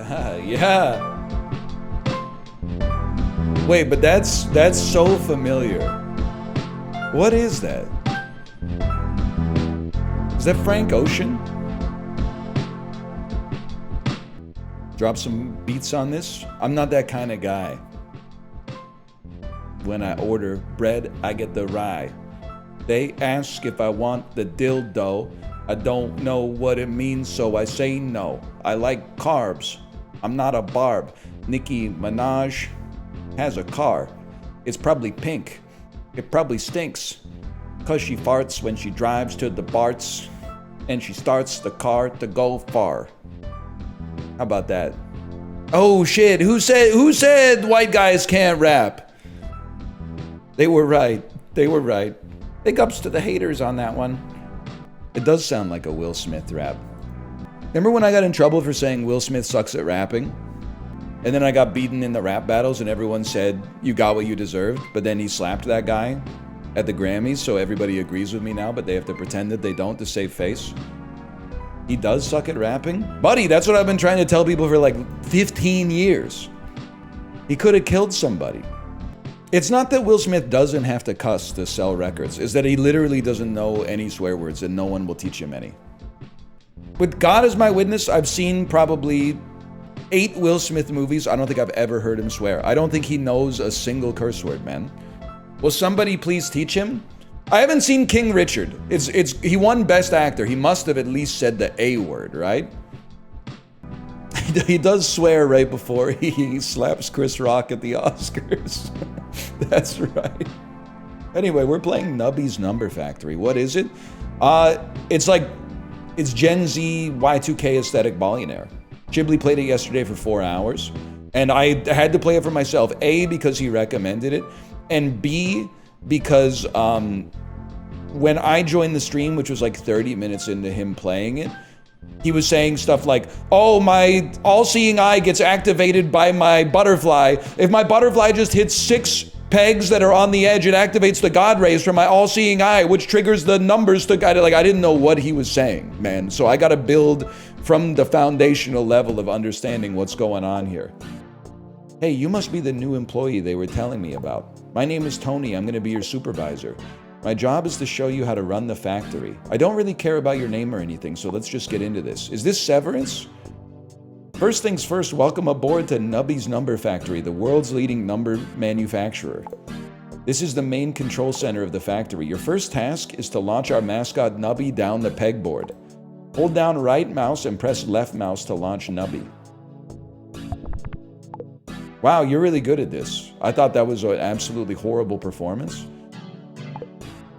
Yeah. Wait, but that's so familiar. What is that? Is that Frank Ocean? Drop some beats on this. I'm not that kind of guy. When I order bread, I get the rye. They ask if I want the dildo. I don't know what it means, so I say no. I like carbs. I'm not a barb. Nicki Minaj has a car. It's probably pink. It probably stinks. 'Cause she farts when she drives to the Barts. And she starts the car to go far. How about that? Oh shit, who said white guys can't rap? They were right. Big ups to the haters on that one. It does sound like a Will Smith rap. Remember when I got in trouble for saying Will Smith sucks at rapping? And then I got beaten in the rap battles and everyone said, you got what you deserved, but then he slapped that guy at the Grammys, so everybody agrees with me now, but they have to pretend that they don't to save face. He does suck at rapping? Buddy, that's what I've been trying to tell people for like 15 years. He could have killed somebody. It's not that Will Smith doesn't have to cuss to sell records. It's that he literally doesn't know any swear words and no one will teach him any. With God as my witness, I've seen probably 8 Will Smith movies. I don't think I've ever heard him swear. I don't think he knows a single curse word, man. Will somebody please teach him? I haven't seen King Richard. He won Best Actor. He must have at least said the A word, right? He does swear right before he slaps Chris Rock at the Oscars. That's right. Anyway, we're playing Nubby's Number Factory. What is it? It's Gen Z Y2K aesthetic billionaire. Chiblee played it yesterday for 4 hours, and I had to play it for myself. A, because he recommended it, and B, because when I joined the stream, which was like 30 minutes into him playing it, he was saying stuff like, oh, my all-seeing eye gets activated by my butterfly. If my butterfly just hits 6 pegs that are on the edge, it activates the God rays from my all-seeing eye, which triggers the numbers to guide it. Like, I didn't know what he was saying, man. So I got to build from the foundational level of understanding what's going on here. Hey, you must be the new employee they were telling me about. My name is Tony. I'm going to be your supervisor. My job is to show you how to run the factory. I don't really care about your name or anything, so let's just get into this. Is this Severance? First things first, welcome aboard to Nubby's Number Factory, the world's leading number manufacturer. This is the main control center of the factory. Your first task is to launch our mascot Nubby down the pegboard. Hold down right mouse and press left mouse to launch Nubby. Wow, you're really good at this. I thought that was an absolutely horrible performance.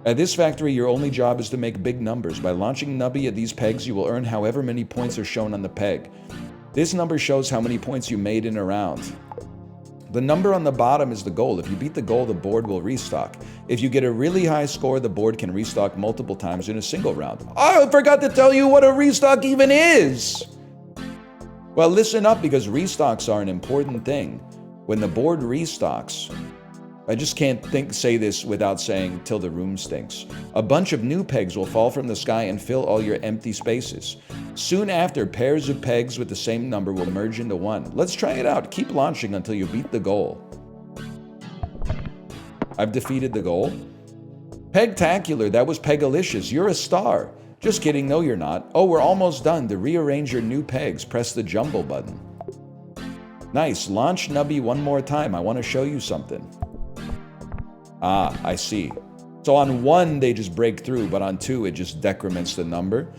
At this factory, your only job is to make big numbers. By launching Nubby at these pegs, you will earn however many points are shown on the peg. This number shows how many points you made in a round. The number on the bottom is the goal. If you beat the goal, the board will restock. If you get a really high score, the board can restock multiple times in a single round. Oh, I forgot to tell you what a restock even is! Well, listen up, because restocks are an important thing. When the board restocks, I just can't say this without saying till the room stinks. A bunch of new pegs will fall from the sky and fill all your empty spaces. Soon after, pairs of pegs with the same number will merge into one. Let's try it out. Keep launching until you beat the goal. I've defeated the goal. Pegtacular, that was Pegalicious. You're a star. Just kidding, no you're not. Oh, we're almost done. To rearrange your new pegs, press the jumble button. Nice, launch Nubby one more time. I want to show you something. Ah, I see. So on 1, they just break through, but on 2, it just decrements the number.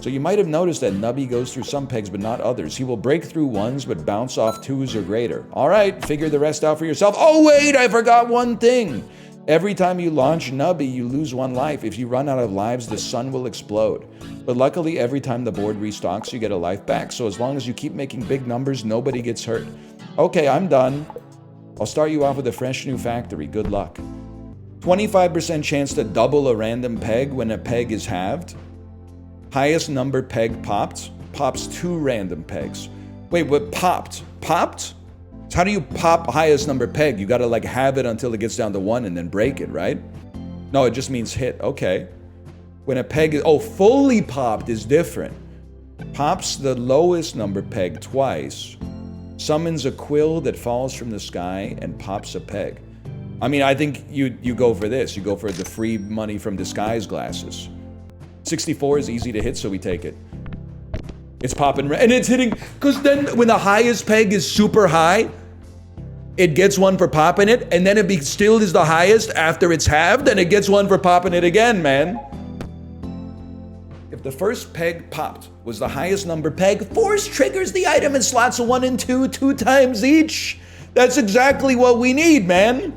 So you might have noticed that Nubby goes through some pegs, but not others. He will break through 1s, but bounce off 2s or greater. All right, figure the rest out for yourself. Oh, wait, I forgot one thing. Every time you launch Nubby, you lose 1 life. If you run out of lives, the sun will explode. But luckily, every time the board restocks, you get a life back. So as long as you keep making big numbers, nobody gets hurt. Okay, I'm done. I'll start you off with a fresh new factory. Good luck. 25% chance to double a random peg when a peg is halved. Highest number peg popped. Pops 2 random pegs. Wait, what popped? Popped? So how do you pop highest number peg? You gotta like have it until it gets down to 1 and then break it, right? No, it just means hit. Okay. When a peg is, fully popped is different. pops the lowest number peg twice, summons a quill that falls from the sky, and pops a peg. I mean, I think you go for this. You go for the free money from disguise glasses. 64 is easy to hit, so we take it. It's popping, and it's hitting, because then when the highest peg is super high, it gets one for popping it, and then it still is the highest after it's halved, and it gets one for popping it again, man. If the first peg popped was the highest number peg, force triggers the item in slots 1 and 2 times each. That's exactly what we need, man.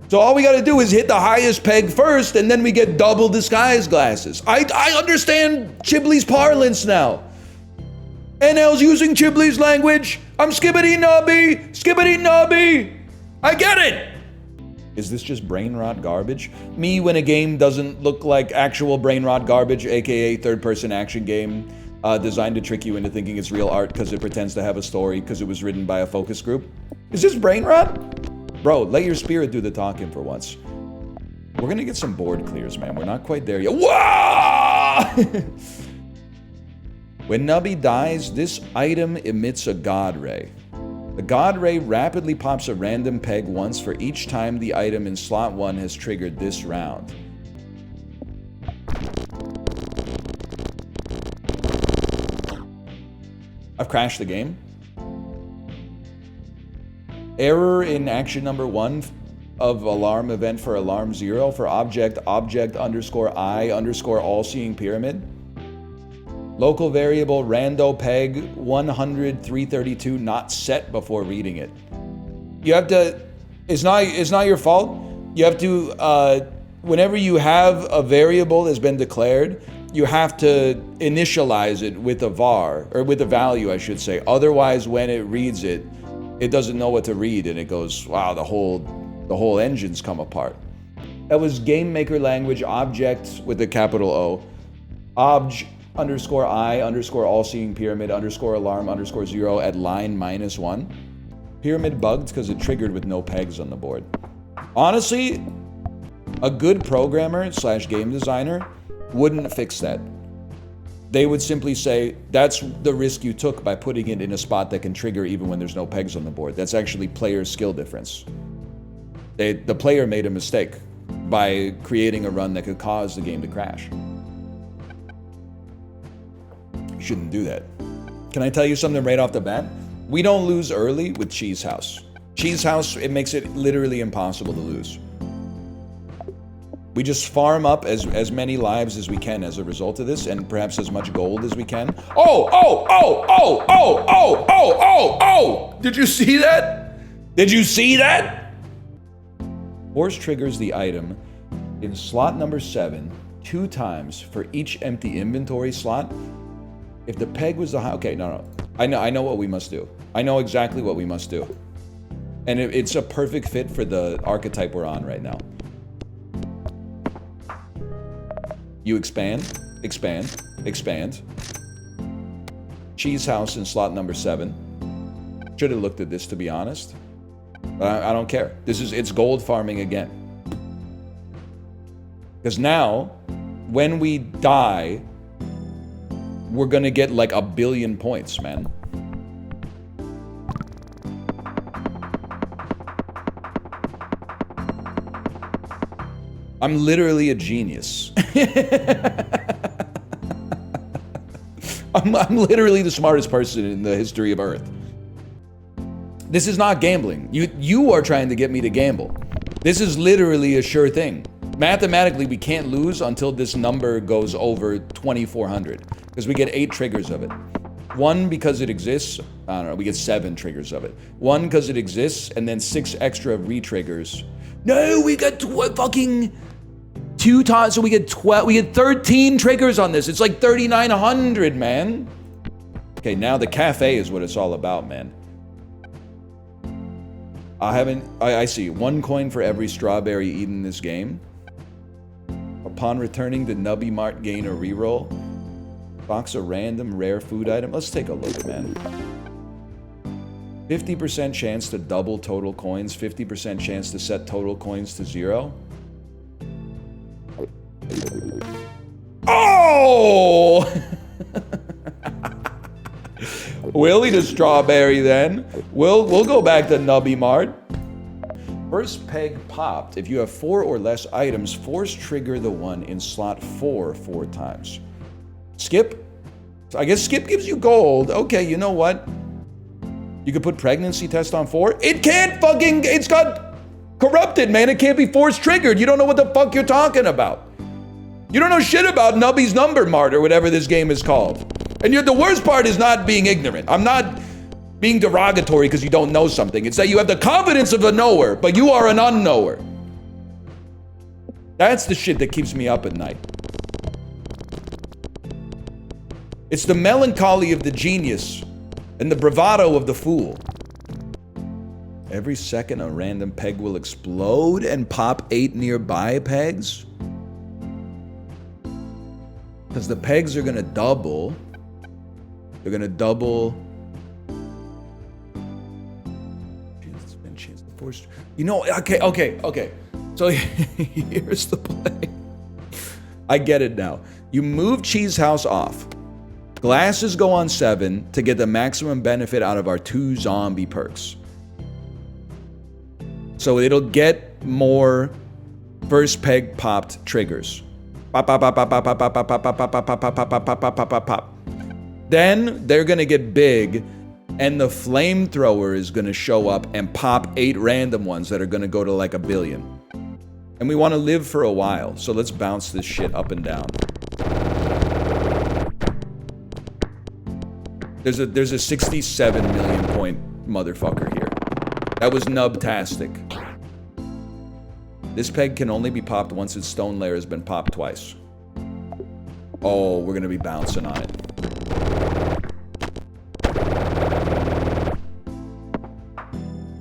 So all we gotta do is hit the highest peg first, and then we get double disguise glasses. I understand Chibley's parlance now. NL's using Chibley's language. I'm skibbity nobby. I get it. Is this just brain rot garbage? Me when a game doesn't look like actual brain rot garbage, aka third-person action game designed to trick you into thinking it's real art because it pretends to have a story because it was written by a focus group? Is this brain rot? Bro, let your spirit do the talking for once. We're gonna get some board clears, man. We're not quite there yet. Whoa! When Nubby dies, this item emits a God Ray. The God Ray rapidly pops a random peg once for each time the item in slot 1 has triggered this round. I've crashed the game. Error in action number 1 of alarm event for alarm 0 for object underscore I underscore all-seeing pyramid. Local variable rando peg 100 332 not set before reading it. You have to, it's not your fault. You have to, whenever you have a variable that's been declared, you have to initialize it with a var, or with a value, I should say. Otherwise, when it reads it, it doesn't know what to read, and it goes, wow, the whole engine's come apart. That was game maker language object with a capital O. Obj underscore I underscore all-seeing pyramid underscore alarm underscore 0 at line -1. Pyramid bugged because it triggered with no pegs on the board. Honestly, a good programmer / game designer wouldn't fix that. They would simply say, that's the risk you took by putting it in a spot that can trigger even when there's no pegs on the board. That's actually player skill difference. The player made a mistake by creating a run that could cause the game to crash. You shouldn't do that. Can I tell you something right off the bat? We don't lose early with Cheese House. Cheese House, it makes it literally impossible to lose. We just farm up as many lives as we can as a result of this, and perhaps as much gold as we can. Oh! Did you see that? Did you see that? Force triggers the item in slot number 7 2 times for each empty inventory slot. If the peg was the high, okay, no. I know what we must do. I know exactly what we must do. And it's a perfect fit for the archetype we're on right now. You expand. Cheese House in slot number 7. Should have looked at this, to be honest. But I don't care. It's gold farming again. Because now, when we die, we're gonna get like 1 billion points, man. I'm literally a genius. I'm literally the smartest person in the history of Earth. This is not gambling. You are trying to get me to gamble. This is literally a sure thing. Mathematically, we can't lose until this number goes over 2,400, because we get 8 triggers of it. 1 because it exists. I don't know, we get 7 triggers of it. 1 because it exists, and then 6 extra re-triggers. No, we got fucking 2 times, so we get 12. We get 13 triggers on this. It's like 3,900, man. Okay, now the cafe is what it's all about, man. I see 1 coin for every strawberry eaten in this game. Upon returning to Nubby Mart, gain a reroll. Box a random rare food item. Let's take a look, man. 50% chance to double total coins. 50% chance to set total coins to 0. Oh! We'll eat a strawberry then. We'll go back to Nubby Mart. First peg popped. If you have 4 or less items, force trigger the one in slot 4 times. Skip? I guess skip gives you gold. Okay, you know what? You could put pregnancy test on 4. It can't fucking, it's got corrupted, man. It can't be force triggered. You don't know what the fuck you're talking about. You don't know shit about Nubby's Number Mart or whatever this game is called. And the worst part is not being ignorant. I'm not being derogatory because you don't know something. It's that you have the confidence of a knower, but you are an unknower. That's the shit that keeps me up at night. It's the melancholy of the genius and the bravado of the fool. Every second a random peg will explode and pop 8 nearby pegs. Because the pegs are gonna double. They're gonna double. You know, okay. So here's the play. I get it now. You move Cheese House off. Glasses go on 7 to get the maximum benefit out of our 2 zombie perks. So it'll get more first peg popped triggers. Pop, pop, pop, pop, pop, pop, pop, pop, pop, pop, pop, pop, pop, pop, pop, pop, pop, pop. Then they're gonna get big, and the flamethrower is gonna show up and pop 8 random ones that are gonna go to like 1 billion. And we want to live for a while, so let's bounce this shit up and down. There's a 67 million point motherfucker here. That was nubtastic. This peg can only be popped once its stone layer has been popped twice. Oh, we're gonna be bouncing on it.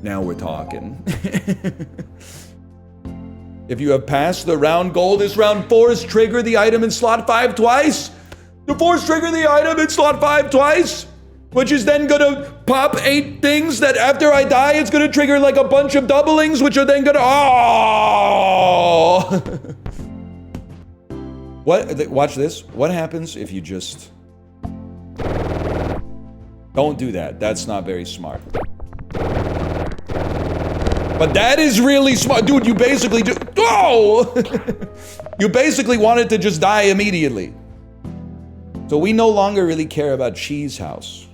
Now we're talking. If you have passed the round goal, this round force trigger the item in slot 5 twice. The force trigger the item in slot 5 twice, which is then gonna pop 8 things that after I die, it's gonna trigger like a bunch of doublings, which are then gonna, oh! What, watch this. What happens if you just, don't do that. That's not very smart. But that is really smart. Dude, you basically do, oh! You basically wanted to just die immediately. So we no longer really care about Cheese House.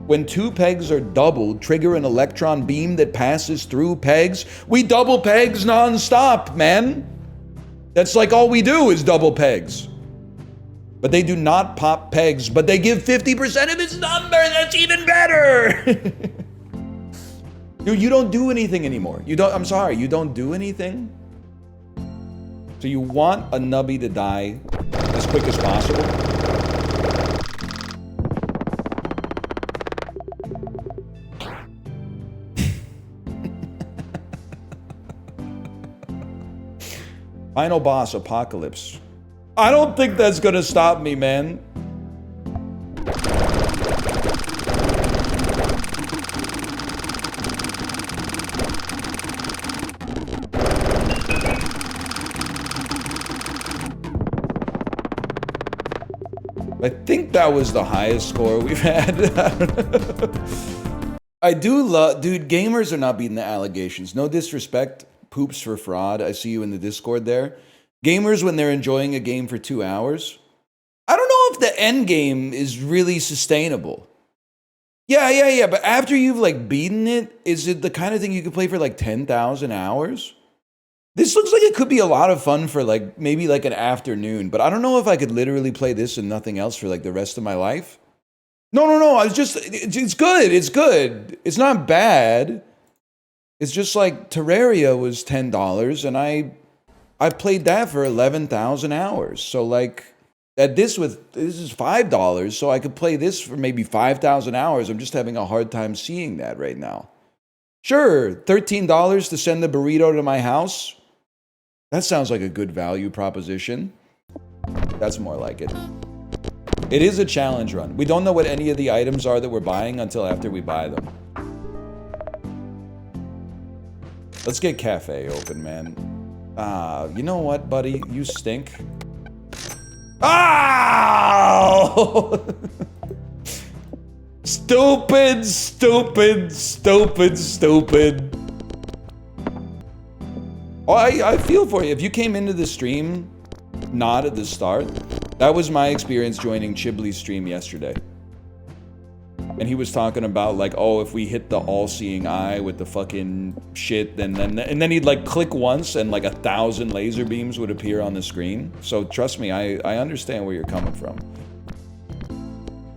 When 2 pegs are doubled, trigger an electron beam that passes through pegs. We double pegs non-stop, man. That's like all we do is double pegs. But they do not pop pegs, but they give 50% of its number. That's even better. Dude, you don't do anything anymore. I'm sorry, you don't do anything? So you want a nubby to die as quick as possible? Final boss, Apocalypse. I don't think that's gonna stop me, man. I think that was the highest score we've had. I do love, dude, gamers are not beating the allegations. No disrespect, poops for fraud. I see you in the Discord there. Gamers, when they're enjoying a game for 2 hours, I don't know if the end game is really sustainable. Yeah, but after you've like beaten it, is it the kind of thing you could play for like 10,000 hours? This looks like it could be a lot of fun for like maybe like an afternoon, but I don't know if I could literally play this and nothing else for like the rest of my life. No. It's good. It's good. It's not bad. It's just like Terraria was $10 and I played that for 11,000 hours. So like this is $5, so I could play this for maybe 5,000 hours. I'm just having a hard time seeing that right now. Sure, $13 to send the burrito to my house. That sounds like a good value proposition. That's more like it. It is a challenge run. We don't know what any of the items are that we're buying until after we buy them. Let's get cafe open, man. You know what, buddy? You stink. Oh! Stupid, stupid, stupid, stupid. Oh, I feel for you. If you came into the stream not at the start, that was my experience joining Chibli's stream yesterday. And he was talking about like, oh, if we hit the all-seeing eye with the fucking shit, and then he'd like click once and like 1,000 laser beams would appear on the screen. So trust me, I understand where you're coming from.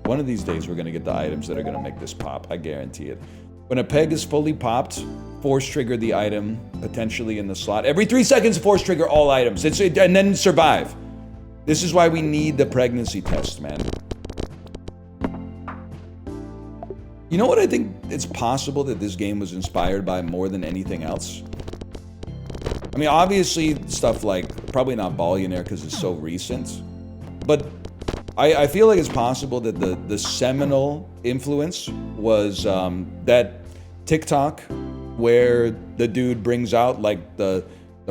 One of these days we're gonna get the items that are gonna make this pop, I guarantee it. When a peg is fully popped, force trigger the item, potentially in the slot. Every 3 seconds, force trigger all items. And then survive. This is why we need the pregnancy test, man. You know what I think? It's possible that this game was inspired by more than anything else. I mean, obviously, stuff like, probably not Ballionaire because it's so recent, but I feel like it's possible that the seminal influence was that TikTok where the dude brings out like the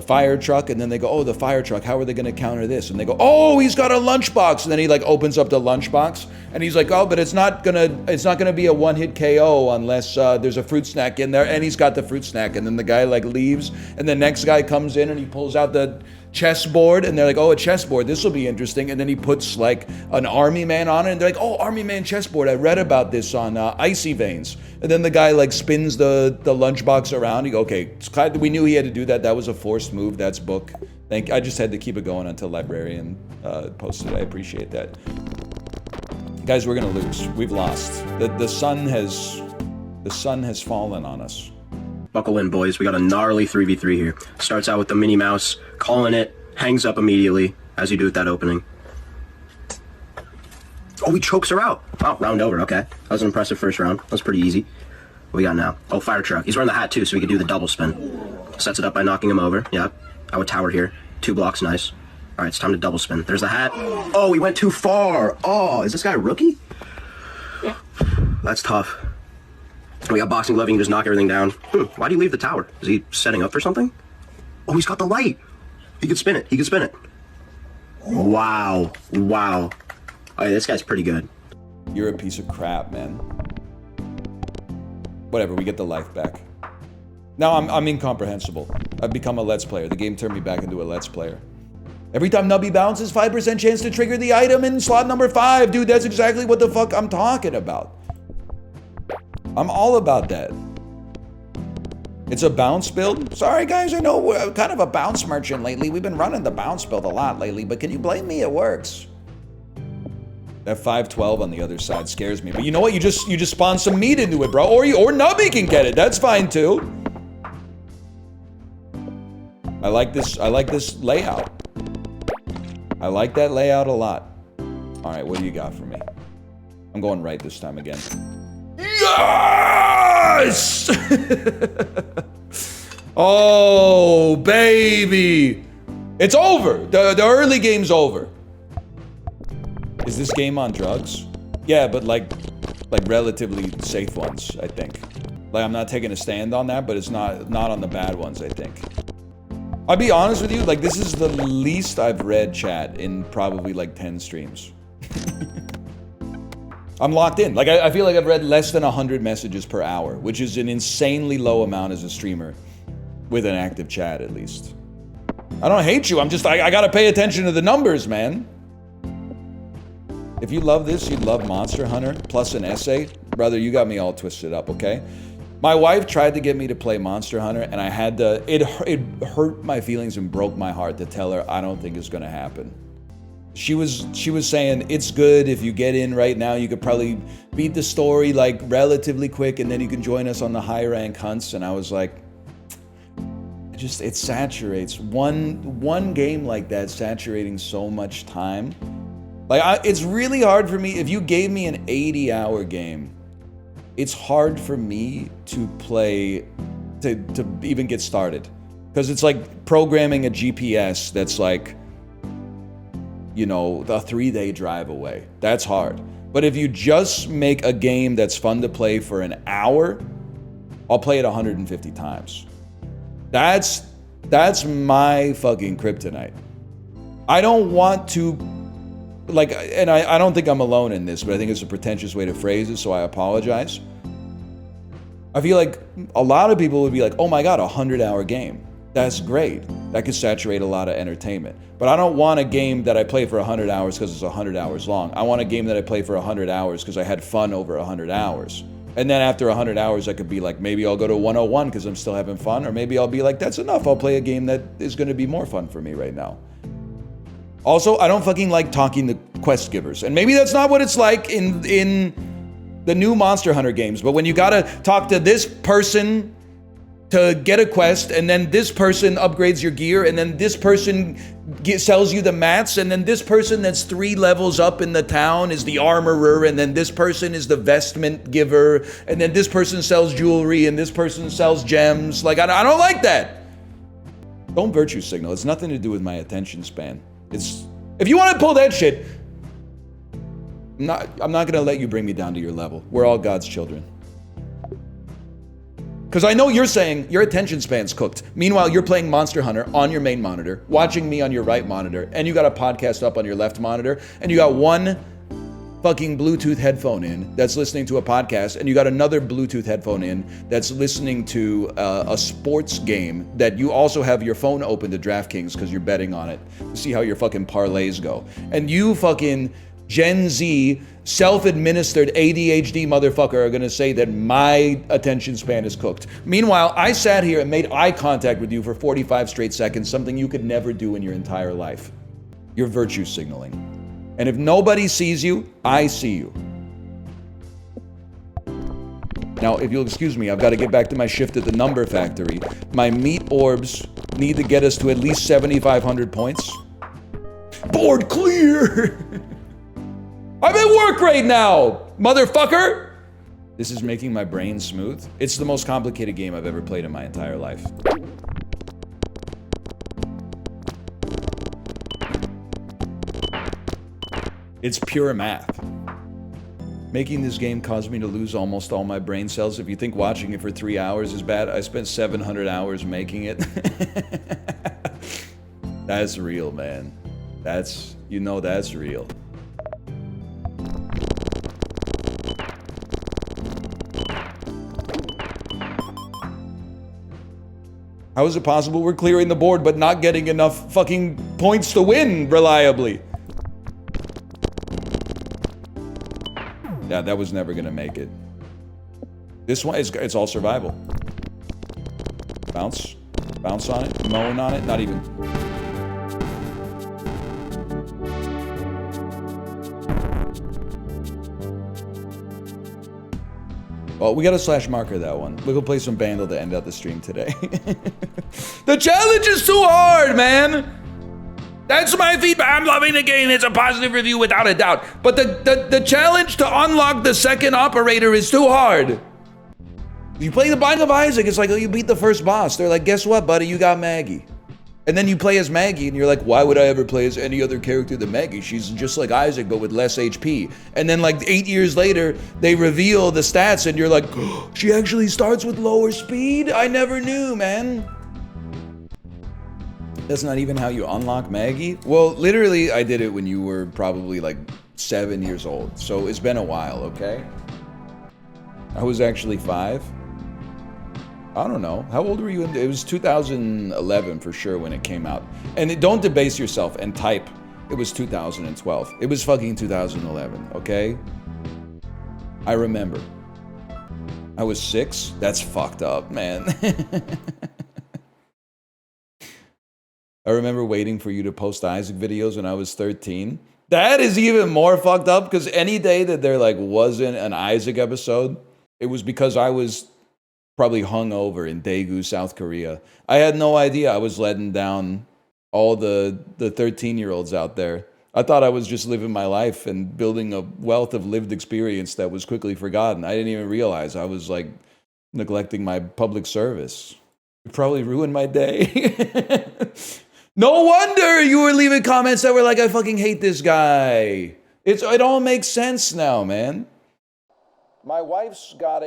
fire truck, and then they go, oh, the fire truck, how are they gonna counter this? And they go, oh, he's got a lunchbox, and then he like opens up the lunchbox, and he's like, oh, but it's not gonna be a one-hit KO unless there's a fruit snack in there, and he's got the fruit snack, and then the guy like leaves, and the next guy comes in and he pulls out the chessboard, and they're like, oh, a chessboard, this will be interesting, and then he puts like an army man on it, and they're like, oh, army man chessboard, I read about this on Icy Veins, and then the guy like spins the lunchbox around. You go, okay, we knew he had to do that. That was a forced move. That's book. I just had to keep it going until Librarian posted. I appreciate that. Guys, we're gonna lose. We've lost. The sun has fallen on us. Buckle in, boys. We got a gnarly 3v3 here. Starts out with the Minnie Mouse, calling it, hangs up immediately, as you do with that opening. Oh, he chokes her out. Oh, round over, okay. That was an impressive first round. That was pretty easy. What we got now? Oh, fire truck. He's wearing the hat, too, so we can do the double spin. Sets it up by knocking him over. Yeah, I would tower here. 2 blocks, nice. All right, it's time to double spin. There's the hat. Oh, he went too far. Oh, is this guy a rookie? That's tough. We got boxing glove, you can just knock everything down. Why do you leave the tower? Is he setting up for something? Oh, he's got the light. He can spin it. He can spin it. Wow. Wow. Oh, yeah, this guy's pretty good. You're a piece of crap, man. Whatever, we get the life back. Now I'm incomprehensible. I've become a Let's Player. The game turned me back into a Let's Player. Every time Nubby bounces, 5% chance to trigger the item in slot number 5. Dude, that's exactly what the fuck I'm talking about. I'm all about that. It's a bounce build? Sorry guys, I know we're kind of a bounce merchant lately. We've been running the bounce build a lot lately, but can you blame me? It works. That 512 on the other side scares me. But you know what? You just spawn some meat into it, bro. Or Nubby can get it. That's fine too. I like this layout. I like that layout a lot. All right, what do you got for me? I'm going right this time again. Yes! Oh, baby. It's over. The early game's over. Is this game on drugs? Yeah, but like relatively safe ones, I think. Like, I'm not taking a stand on that, but it's not on the bad ones, I think. I'll be honest with you, like, this is the least I've read chat in probably like 10 streams. I'm locked in. Like, I feel like I've read less than 100 messages per hour, which is an insanely low amount as a streamer with an active chat, at least. I don't hate you. I gotta pay attention to the numbers, man. If you love this, you'd love Monster Hunter plus an essay. Brother, you got me all twisted up, okay? My wife tried to get me to play Monster Hunter, and I had to, it hurt my feelings and broke my heart to tell her I don't think it's gonna happen. She was saying, it's good if you get in right now, you could probably beat the story like relatively quick, and then you can join us on the high rank hunts. And I was like, it saturates. One game like that saturating so much time. Like, it's really hard for me, if you gave me an 80-hour game, it's hard for me to play, to even get started. Because it's like programming a GPS that's like, you know, a 3-day drive away. That's hard. But if you just make a game that's fun to play for an hour, I'll play it 150 times. That's my fucking kryptonite. I don't want to like, and I don't think I'm alone in this, but I think it's a pretentious way to phrase it, so I apologize. I feel like a lot of people would be like, oh my God, 100-hour game. That's great. That could saturate a lot of entertainment. But I don't want a game that I play for 100 hours because it's 100 hours long. I want a game that I play for 100 hours because I had fun over 100 hours. And then after 100 hours, I could be like, maybe I'll go to 101 because I'm still having fun. Or maybe I'll be like, that's enough. I'll play a game that is going to be more fun for me right now. Also, I don't fucking like talking to quest givers. And maybe that's not what it's like in the new Monster Hunter games. But when you gotta talk to this person to get a quest, and then this person upgrades your gear, and then this person sells you the mats, and then this person that's 3 levels up in the town is the armorer, and then this person is the vestment giver, and then this person sells jewelry, and this person sells gems. Like, I don't like that. Don't virtue signal. It's nothing to do with my attention span. It's, if you want to pull that shit, I'm not gonna let you bring me down to your level. We're all God's children. Because I know you're saying your attention span's cooked. Meanwhile, you're playing Monster Hunter on your main monitor, watching me on your right monitor, and you got a podcast up on your left monitor, and you got one fucking Bluetooth headphone in that's listening to a podcast, and you got another Bluetooth headphone in that's listening to a sports game that you also have your phone open to DraftKings because you're betting on it to see how your fucking parlays go. And you fucking Gen Z, self-administered ADHD motherfucker are gonna say that my attention span is cooked. Meanwhile, I sat here and made eye contact with you for 45 straight seconds, something you could never do in your entire life. You're virtue signaling. And if nobody sees you, I see you. Now, if you'll excuse me, I've got to get back to my shift at the number factory. My meat orbs need to get us to at least 7,500 points. Board clear! I'm at work right now, motherfucker! This is making my brain smooth. It's the most complicated game I've ever played in my entire life. It's pure math. Making this game caused me to lose almost all my brain cells. If you think watching it for 3 hours is bad, I spent 700 hours making it. That's real, man. That's real. How is it possible we're clearing the board but not getting enough fucking points to win reliably? Yeah, that was never gonna make it. This one, it's all survival. Bounce on it, moan on it, not even. Well, we gotta slash marker that one. We're gonna play some Bandle to end out the stream today. The challenge is too hard, man! That's my feedback. I'm loving the game. It's a positive review without a doubt. But the challenge to unlock the second operator is too hard. You play the Binding of Isaac, it's like, oh, you beat the first boss. They're like, guess what, buddy? You got Maggie. And then you play as Maggie, and you're like, why would I ever play as any other character than Maggie? She's just like Isaac, but with less HP. And then like 8 years later, they reveal the stats, and you're like, oh, she actually starts with lower speed? I never knew, man. That's not even how you unlock Maggie? Well, literally, I did it when you were probably like 7 years old. So it's been a while, okay? I was actually 5. I don't know. How old were you? It was 2011 for sure when it came out. And don't debase yourself and type, it was 2012. It was fucking 2011, okay? I remember. I was 6? That's fucked up, man. I remember waiting for you to post Isaac videos when I was 13. That is even more fucked up, because any day that there like wasn't an Isaac episode, it was because I was probably hungover in Daegu, South Korea. I had no idea I was letting down all the 13-year-olds out there. I thought I was just living my life and building a wealth of lived experience that was quickly forgotten. I didn't even realize I was like neglecting my public service. It probably ruined my day. No wonder you were leaving comments that were like, I fucking hate this guy. It all makes sense now, man. My wife's got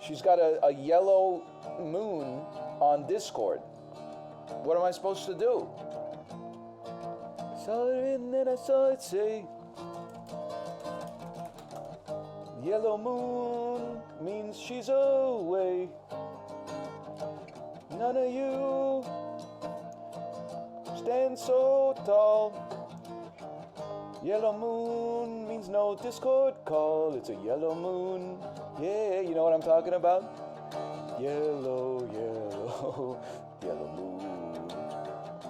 she's got a yellow moon on Discord. What am I supposed to do? Saw it and then I saw it say, yellow moon means she's away. None of you stand so tall. Yellow moon means no Discord call. It's a yellow moon. Yeah, you know what I'm talking about? Yellow, yellow, yellow moon.